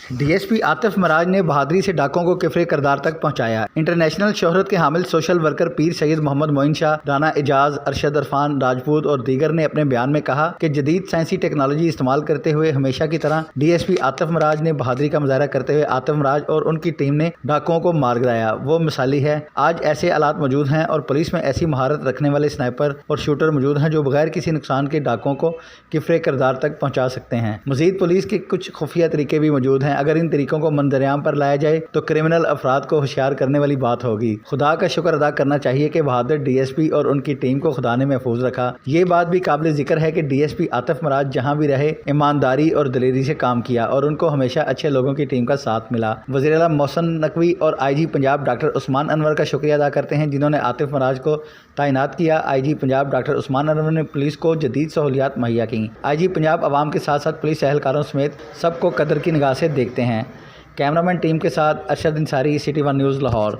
DSP Atif मराज ने बहादुरी से डाकों को किफरे करदार तक पहुंचाया। इंटरनेशनल शोहरत के हामिल सोशल वर्कर पीर सैयद मोहम्मद मोइन शाह, राना एजाज, अरशद अरफान राजपूत और दीगर ने अपने बयान में कहा कि जदीद साइंसी टेक्नोलॉजी इस्तेमाल करते हुए हमेशा की तरह DSP आतिफ मराज ने बहादुरी का मुजाहरा करते हुए आतिफ मराज और उनकी टीम ने डाकुओं को मार गिराया। वो मिसाली है। आज ऐसे आलात मौजूद हैं और पुलिस में ऐसी महारत रखने वाले स्नाइपर और शूटर मौजूद हैं जो बगैर किसी नुकसान के डाकुओं को किफरे करदार तक पहुंचा सकते हैं। मजीद पुलिस के कुछ खुफिया तरीके भी मौजूद हैं। अगर इन तरीकों को मंजरेआम पर लाया जाए तो क्रिमिनल अफराद को होशियार करने वाली बात होगी। खुदा का शुक्र अदा करना चाहिए कि बहादुर DSP और उनकी टीम को खुदा ने महफूज रखा। ये बात भी काबिल जिक्र है कि DSP आतिफ मराज जहां भी रहे ईमानदारी और दिलेरी से काम किया और उनको हमेशा अच्छे लोगों की टीम का साथ मिला। वज़ीर आला मोहसिन नकवी और IG पंजाब डॉक्टर उस्मान अनवर का शुक्रिया अदा करते हैं जिन्होंने आतिफ मराज को तैनात किया। IG पंजाब डॉक्टर उस्मान अनवर ने पुलिस को जदीद सहूलियात मुहैया की। IG पंजाब आवाम के साथ साथ पुलिस एहलकारों समेत सबको कदर की निगाह से देखते हैं। कैमरामैन टीम के साथ अरशद अंसारी, City 1 न्यूज़ लाहौर।